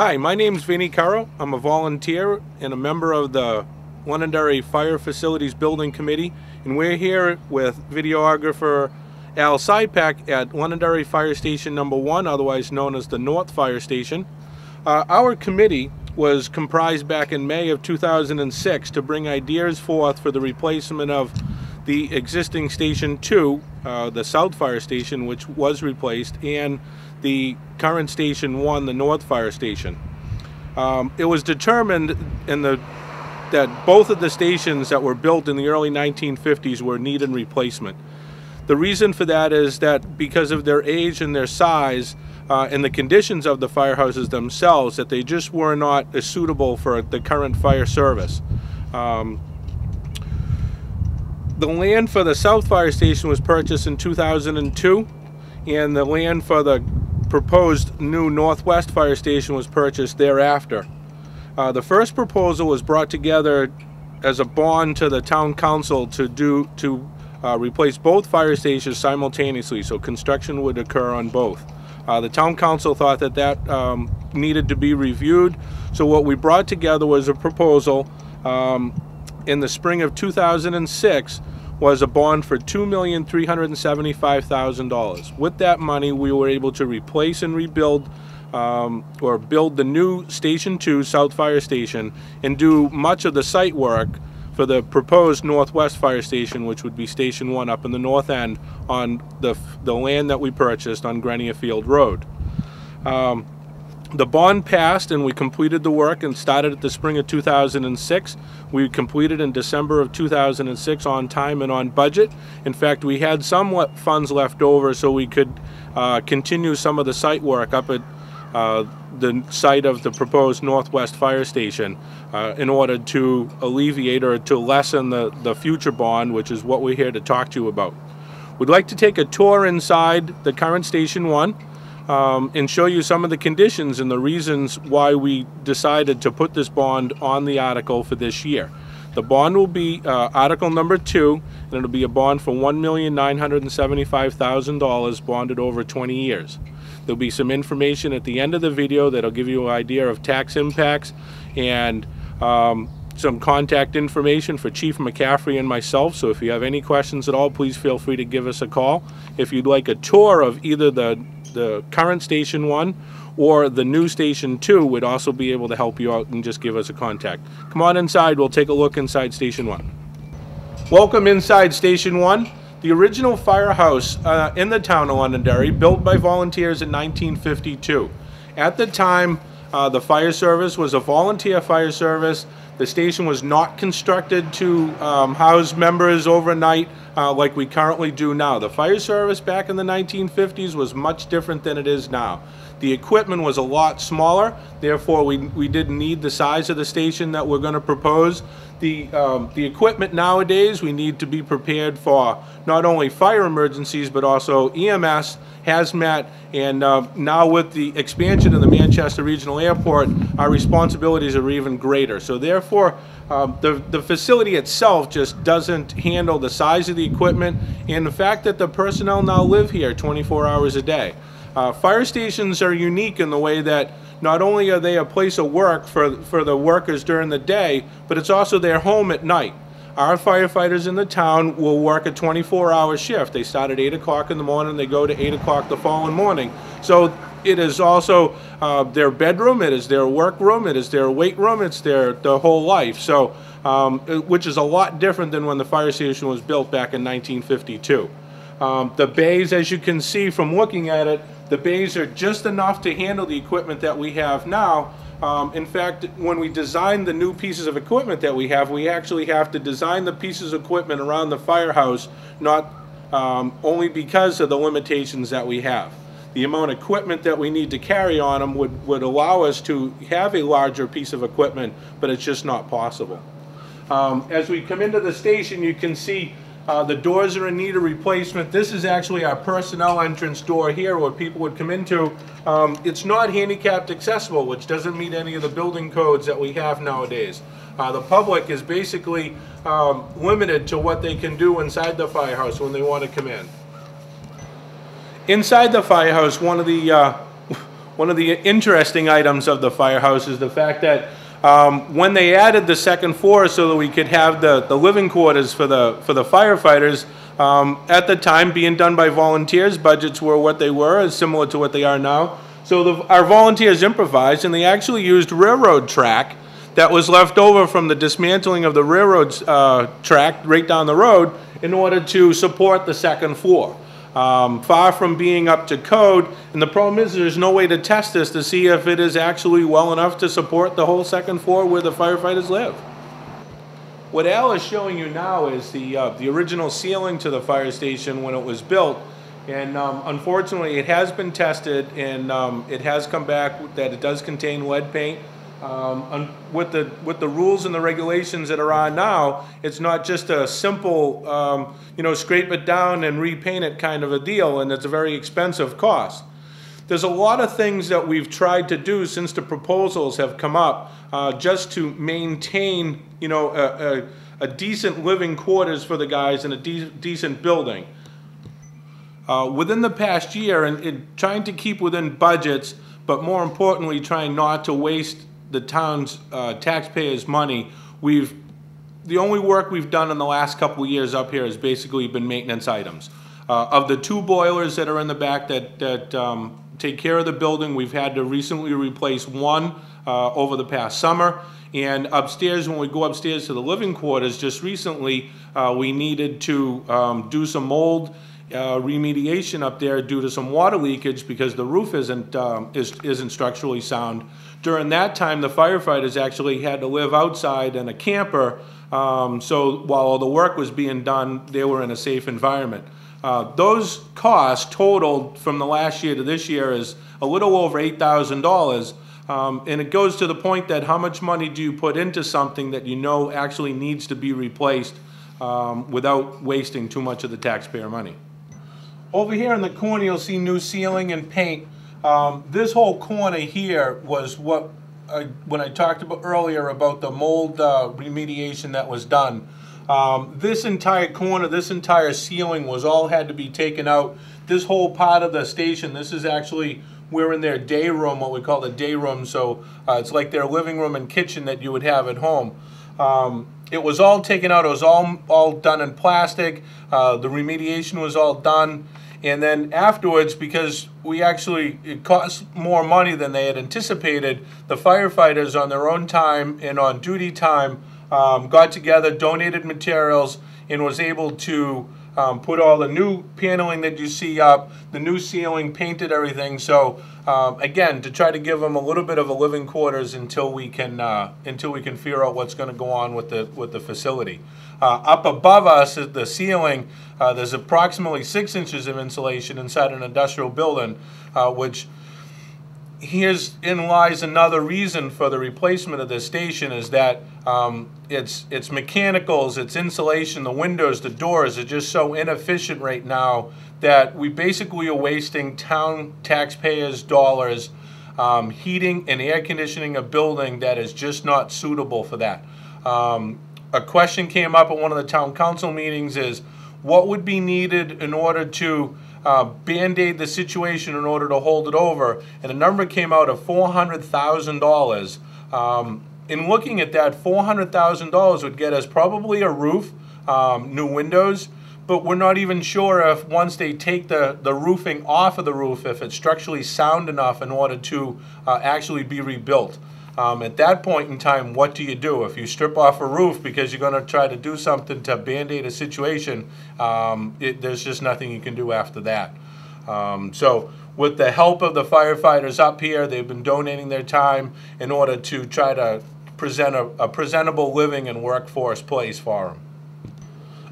Hi, my name's Vinnie Caro. I'm a volunteer and a member of the Londonderry Fire Facilities Building Committee, and we're here with videographer Al Sypak at Londonderry Fire Station Number 1, otherwise known as the North Fire Station. Our committee was comprised back in May of 2006 to bring ideas forth for the replacement of the existing Station 2, the South Fire Station, which was replaced, and the current Station 1, the North Fire Station. It was determined that both of the stations that were built in the early 1950s were needed replacement. The reason for that is that because of their age and their size and the conditions of the firehouses themselves, that they just were not as suitable for the current fire service. The land for the South Fire Station was purchased in 2002, and the land for the proposed new Northwest Fire Station was purchased thereafter. The first proposal was brought together as a bond to the town council to replace both fire stations simultaneously, so construction would occur on both. The town council thought that needed to be reviewed, so what we brought together was a proposal in the spring of 2006 was a bond for $2,375,000. With that money, we were able to replace and rebuild or build the new Station 2 South Fire Station and do much of the site work for the proposed Northwest Fire Station, which would be Station 1 up in the north end on the land that we purchased on Grenier Field Road. The bond passed and we completed the work and started at the spring of 2006. We completed in December of 2006 on time and on budget. In fact, we had somewhat funds left over so we could continue some of the site work up at the site of the proposed Northwest Fire Station in order to alleviate or to lessen the future bond, which is what we're here to talk to you about. We'd like to take a tour inside the current Station 1 and show you some of the conditions and the reasons why we decided to put this bond on the article for this year. The bond will be article number 2, and it'll be a bond for $1,975,000 bonded over 20 years. There'll be some information at the end of the video that'll give you an idea of tax impacts and some contact information for Chief McCaffrey and myself, so if you have any questions at all, please feel free to give us a call. If you'd like a tour of either the current Station 1 or the new Station 2, would also be able to help you out, and just give us a contact. Come on inside, we'll take a look inside Station 1. Welcome inside Station 1. The original firehouse in the town of Londonderry, built by volunteers in 1952. At the time, the fire service was a volunteer fire service. The station was not constructed to house members overnight like we currently do now. The fire service back in the 1950s was much different than it is now. The equipment was a lot smaller, therefore we didn't need the size of the station that we're going to propose. The equipment nowadays, we need to be prepared for not only fire emergencies but also EMS, hazmat, and now with the expansion of the Manchester Regional Airport, our responsibilities are even greater. So therefore, the facility itself just doesn't handle the size of the equipment and the fact that the personnel now live here 24 hours a day. Fire stations are unique in the way that not only are they a place of work for the workers during the day, but it's also their home at night. Our firefighters in the town will work a 24-hour shift. They start at 8 o'clock in the morning, they go to 8 o'clock the following morning. So it is also their bedroom, it is their workroom, it is their weight room, it's their whole life. So, which is a lot different than when the fire station was built back in 1952. The bays, as you can see from looking at it, the bays are just enough to handle the equipment that we have now. In fact, when we design the new pieces of equipment that we actually have to design the pieces of equipment around the firehouse, not only because of the limitations that we have. The amount of equipment that we need to carry on them would allow us to have a larger piece of equipment, but it's just not possible. As we come into the station, you can see the doors are in need of replacement. This is actually our personnel entrance door here where people would come into. It's not handicapped accessible, which doesn't meet any of the building codes that we have nowadays. The public is basically limited to what they can do inside the firehouse when they want to come in. Inside the firehouse, one of the one of the interesting items of the firehouse is the fact that when they added the second floor so that we could have the living quarters for the firefighters, at the time being done by volunteers, budgets were what they were, similar to what they are now. So our volunteers improvised, and they actually used railroad track that was left over from the dismantling of the railroad track right down the road in order to support the second floor. Far from being up to code, and the problem is there's no way to test this to see if it is actually well enough to support the whole second floor where the firefighters live. What Al is showing you now is the original ceiling to the fire station when it was built, and unfortunately it has been tested, and it has come back that it does contain lead paint. With the rules and the regulations that are on now, it's not just a simple, scrape it down and repaint it kind of a deal, and it's a very expensive cost. There's a lot of things that we've tried to do since the proposals have come up, just to maintain, a decent living quarters for the guys and a decent building. Within the past year, and trying to keep within budgets, but more importantly, trying not to waste the town's taxpayers' money, the only work we've done in the last couple of years up here has basically been maintenance items. Of the 2 boilers that are in the back that take care of the building, we've had to recently replace 1 over the past summer. And upstairs, when we go upstairs to the living quarters, just recently we needed to do some mold remediation up there due to some water leakage because the roof isn't structurally sound. During that time, the firefighters actually had to live outside in a camper, so while all the work was being done, they were in a safe environment. Those costs totaled from the last year to this year is a little over $8,000, and it goes to the point that how much money do you put into something that you know actually needs to be replaced without wasting too much of the taxpayer money. Over here in the corner, you'll see new ceiling and paint. This whole corner here was what, when I talked about earlier about the mold remediation that was done. This entire corner, this entire ceiling was all had to be taken out. This whole part of the station, this is actually, we're in their day room, what we call the day room, so it's like their living room and kitchen that you would have at home. It was all taken out, it was all done in plastic, the remediation was all done. And then afterwards, because it cost more money than they had anticipated, the firefighters on their own time and on duty time got together, donated materials, and was able to put all the new paneling that you see up, the new ceiling, painted everything. So again, to try to give them a little bit of a living quarters until we can figure out what's going to go on with the facility. Up above us at the ceiling, there's approximately 6 inches of insulation inside an industrial building, which herein lies another reason for the replacement of this station is that its mechanicals, its insulation, the windows, the doors are just so inefficient right now that we basically are wasting town taxpayers' dollars heating and air conditioning a building that is just not suitable for that. A question came up at one of the town council meetings is what would be needed in order to band-aid the situation in order to hold it over, and a number came out of $400,000. In looking at that, $400,000 would get us probably a roof, new windows, but we're not even sure if once they take the roofing off of the roof, if it's structurally sound enough in order to actually be rebuilt. At that point in time, what do you do? If you strip off a roof because you're going to try to do something to band-aid a situation, there's just nothing you can do after that. So with the help of the firefighters up here, they've been donating their time in order to try to present a presentable living and workforce place for them.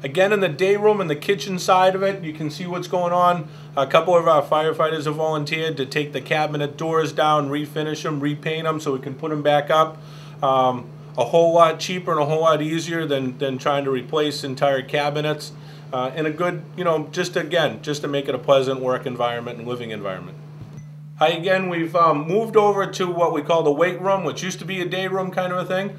Again, in the day room and the kitchen side of it, you can see what's going on. A couple of our firefighters have volunteered to take the cabinet doors down, refinish them, repaint them so we can put them back up. A whole lot cheaper and a whole lot easier than trying to replace entire cabinets. And a good, just to make it a pleasant work environment and living environment. Hi again, we've moved over to what we call the weight room, which used to be a day room kind of a thing.